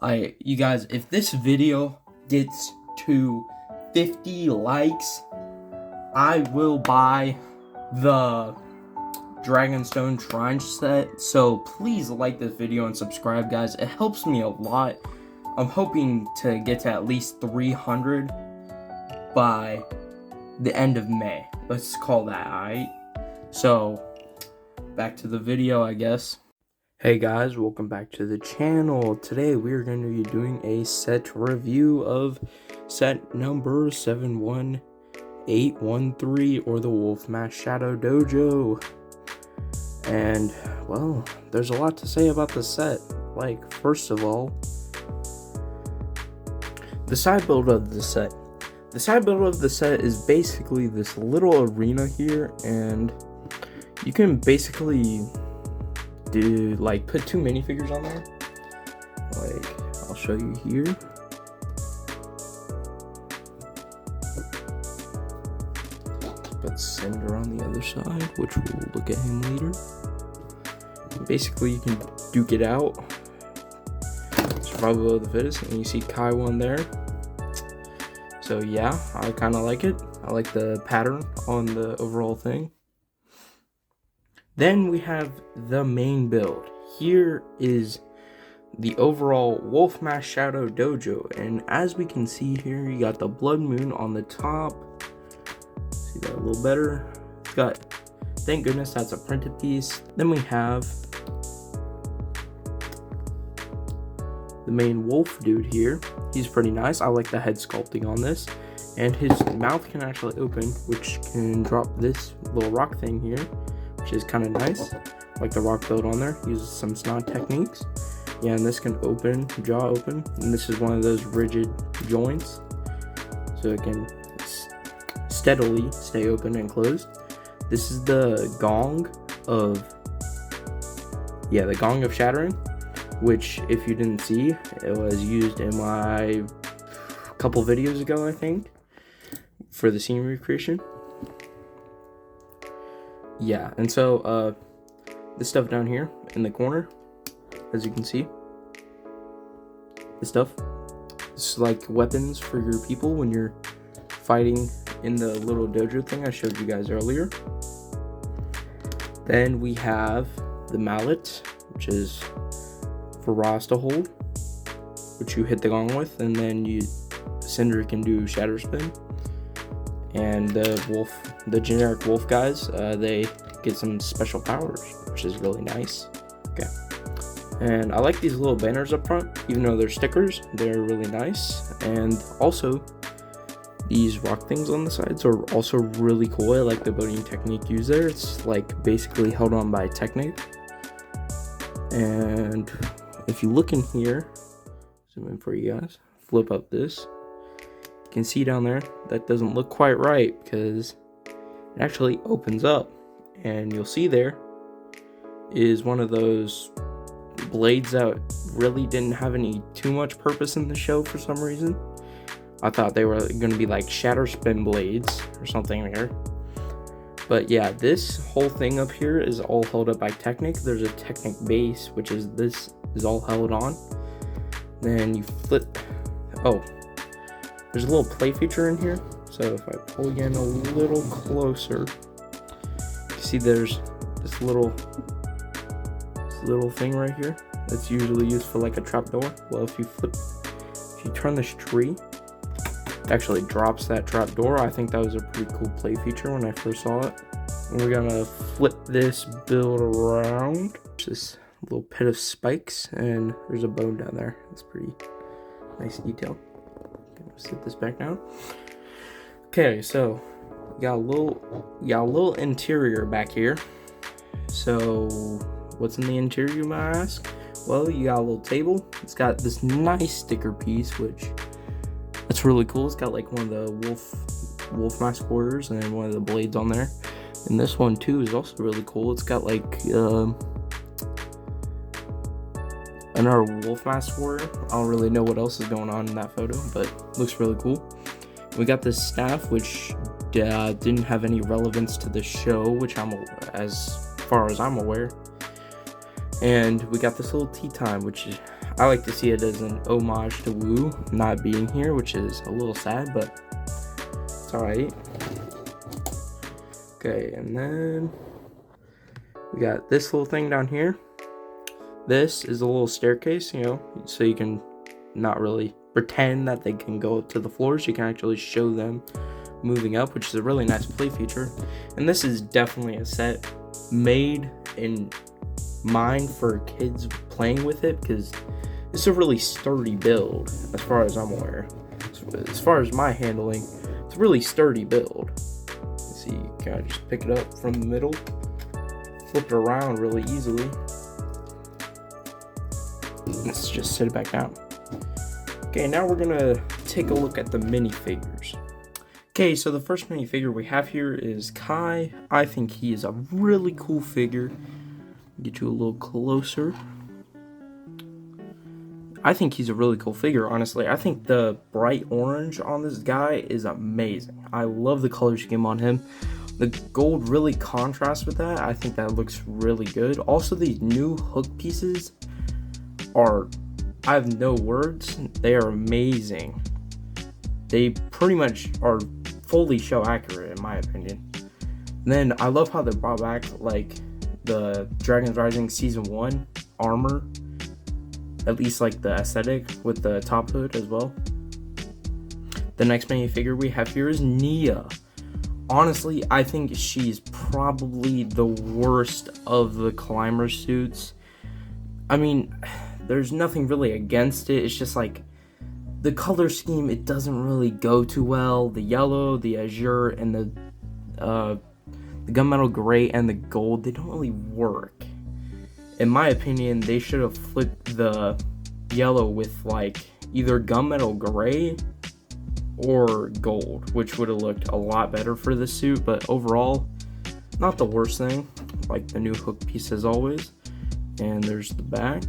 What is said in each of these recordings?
You guys, if this video gets to 50 likes, I will buy the Dragonstone Shrine set. So please like this video and subscribe, guys. It helps me a lot. I'm hoping to get to at least 300 by the end of May. Let's call that, alright? So, back to the video, I guess. Hey guys, welcome back to the channel. Today we're going to be doing a set review of set number 71813, or the Wolf Mask Shadow Dojo. And, well, there's a lot to say about the set. Like, first of all, the side build of the set. The side build of the set is basically this little arena here, and you can basically put two minifigures on there. Like, I'll show you here. Put Cinder on the other side, which we'll look at him later. Basically, you can duke it out. Survival of the fittest, and you see Kai one there. So yeah, I kind of like it. I like the pattern on the overall thing. Then we have the main build. Here is the overall Wolf Mask Shadow Dojo, and as we can see here, you got the blood moon on the top. See that a little better. It's got, thank goodness that's a printed piece. Then we have the main wolf dude here. He's pretty nice. I like the head sculpting on this, and his mouth can actually open, which can drop this little rock thing here, which is kind of nice. Like the rock build on there, uses some snot techniques. Yeah, and this can open, jaw open, and this is one of those rigid joints, so it can steadily stay open and closed. This is the gong of, the gong of shattering, which, if you didn't see, it was used in my couple videos ago, I think, for the scene recreation. Yeah, and so this stuff down here in the corner, as you can see, this stuff, it's like weapons for your people when you're fighting in the little dojo thing I showed you guys earlier. Then we have the mallet, which is for Ross to hold, which you hit the gong with, and then Cinder can do shatter spin. And the generic wolf guys, they get some special powers, which is really nice. Okay, and I like these little banners up front, even though they're stickers, they're really nice. And also, these rock things on the sides are also really cool. I like the building technique used there. It's like basically held on by Technic. And if you look in here, zoom in for you guys, flip up this, you can see down there that doesn't look quite right because it actually opens up, and you'll see there is one of those blades that really didn't have too much purpose in the show for some reason. I thought they were going to be like shatter spin blades or something there. But yeah, this whole thing up here is all held up by Technic. There's a Technic base, which is this is all held on. Then you flip. Oh, there's a little play feature in here. So if I pull again a little closer, you see there's this little thing right here that's usually used for like a trapdoor. Well, if you turn this tree, it actually drops that trapdoor. I think that was a pretty cool play feature when I first saw it. And we're gonna flip this build around. This little pit of spikes, and there's a bone down there. It's pretty nice detail. Gonna sit this back down. Okay, so we got a little interior back here. So what's in the interior, you might ask? Well, you got a little table. It's got this nice sticker piece, which that's really cool. It's got like one of the wolf mask warriors and then one of the blades on there. And this one too is also really cool. It's got like another wolf mask warrior. I don't really know what else is going on in that photo, but it looks really cool. We got this staff, which didn't have any relevance to the show, which as far as I'm aware. And we got this little tea time, which I like to see it as an homage to Wu not being here, which is a little sad, but it's alright. Okay, and then we got this little thing down here. This is a little staircase, you know, so you can not really pretend that they can go to the floors. You can actually show them moving up, which is a really nice play feature. And this is definitely a set made in mind for kids playing with it, because it's a really sturdy build as far as I'm aware. As far as my handling, it's a really sturdy build. See, you kind of just pick it up from the middle, flip it around really easily. Let's just set it back down. Okay, now we're gonna take a look at the minifigures. Okay, so the first minifigure we have here is Kai. I think he is a really cool figure. Get you a little closer. I think he's a really cool figure, honestly. I think the bright orange on this guy is amazing. I love the color scheme on him. The gold really contrasts with that. I think that looks really good. Also, these new hook pieces are, I have no words. They are amazing. They pretty much are fully show accurate in my opinion. And then I love how they brought back like the Dragon's Rising Season 1 armor. At least like the aesthetic with the top hood as well. The next minifigure we have here is Nia. Honestly, I think she's probably the worst of the climber suits. I mean, there's nothing really against it. It's just like the color scheme, it doesn't really go too well. The yellow, the azure, and the gunmetal gray and the gold, they don't really work. In my opinion, they should have flipped the yellow with like either gunmetal gray or gold, which would have looked a lot better for the suit. But overall, not the worst thing. Like the new hook piece as always. And there's the back.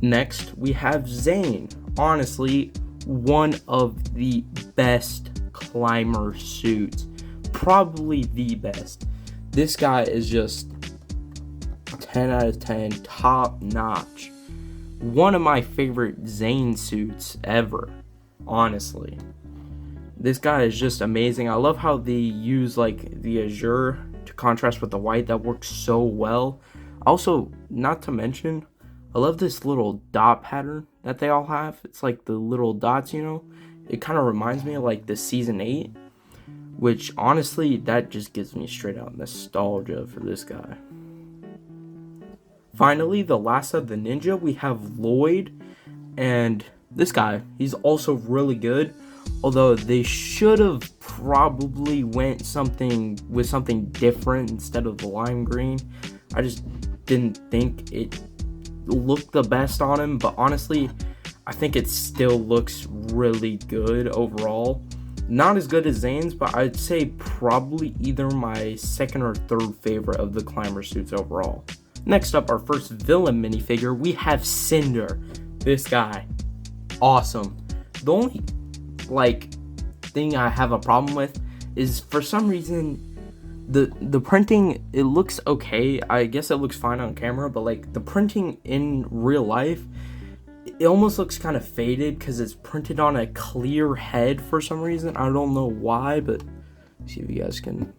Next, we have Zane. Honestly, one of the best climber suits. Probably the best. This guy is just 10 out of 10, top notch. One of my favorite Zane suits ever, honestly. This guy is just amazing. I love how they use like the azure to contrast with the white. That works so well. Also, not to mention, I love this little dot pattern that they all have. It's like the little dots, you know. It kind of reminds me of like the Season 8. Which, honestly, that just gives me straight out nostalgia for this guy. Finally, the last of the ninja, we have Lloyd. And this guy, he's also really good. Although, they should have probably went with something different instead of the lime green. I just didn't think it looked the best on him. But honestly, I think it still looks really good overall. Not as good as Zane's, but I'd say probably either my second or third favorite of the climber suits overall. Next up, our first villain minifigure, we have Cinder. This guy, awesome. The only thing I have a problem with is for some reason the printing, it looks okay. I guess it looks fine on camera, but like the printing in real life, it almost looks kind of faded because it's printed on a clear head for some reason. I don't know why, but see if you guys can.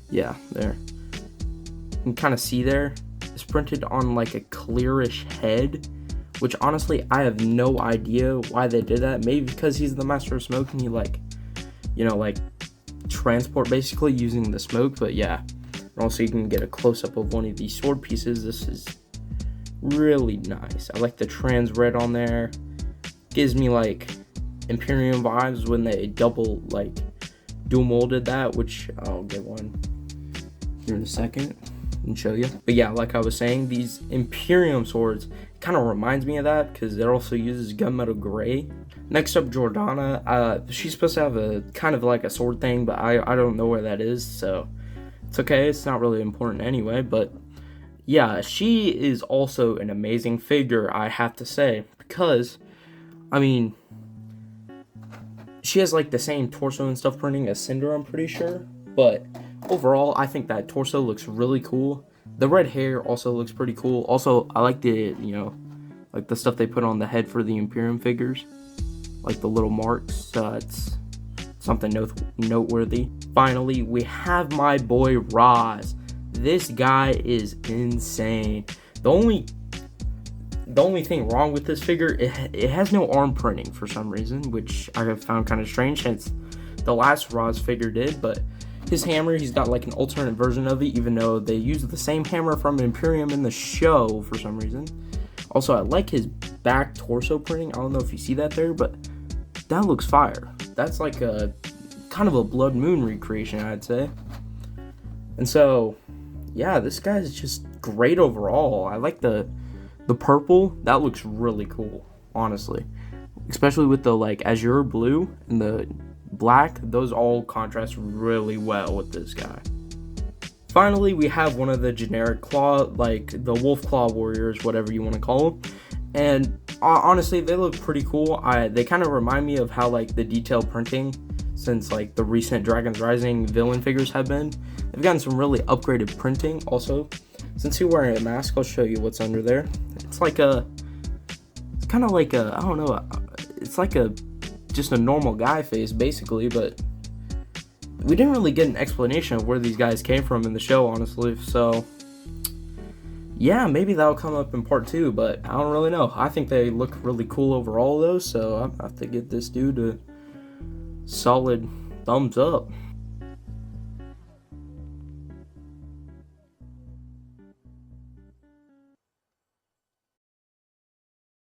Yeah, there. You can kind of see there. It's printed on like a clearish head, which honestly, I have no idea why they did that. Maybe because he's the master of smoke and he like transport basically using the smoke. But yeah, and also you can get a close up of one of these sword pieces. This is really nice. I like the trans red on there. Gives me like Imperium vibes when they dual molded that, which I'll get one here in a second and show you. But yeah, like I was saying, these Imperium swords kind of reminds me of that because it also uses gunmetal gray. Next up, Jordana. She's supposed to have a kind of like a sword thing, but I don't know where that is, so it's okay. It's not really important anyway, but yeah, she is also an amazing figure, I have to say, because, I mean, she has like the same torso and stuff printing as Cinder, I'm pretty sure, but overall, I think that torso looks really cool. The red hair also looks pretty cool. Also, I like the, like the stuff they put on the head for the Imperium figures. Like the little marks. It's something noteworthy. Finally, we have my boy Roz. This guy is insane. The only thing wrong with this figure, it has no arm printing for some reason, which I have found kind of strange since the last Roz figure did, but his hammer, he's got like an alternate version of it, even though they use the same hammer from Imperium in the show for some reason. Also, I like his back torso printing. I don't know if you see that there, but that looks fire. That's like a kind of a Blood Moon recreation, I'd say. And so, yeah, this guy is just great overall. I like the purple. That looks really cool, honestly. Especially with the like azure blue and the black. Those all contrast really well with this guy. Finally, we have one of the generic claw, like the wolf claw warriors, whatever you want to call them. And honestly, they look pretty cool. They kind of remind me of how like the detailed printing since like the recent Dragons Rising villain figures have been. They've gotten some really upgraded printing also. Since you're wearing a mask, I'll show you what's under there. It's kind of like a, I don't know, it's like just a normal guy face basically, but we didn't really get an explanation of where these guys came from in the show, honestly. So yeah, maybe that'll come up in part 2, but I don't really know. I think they look really cool overall though, so I have to give this dude a solid thumbs up.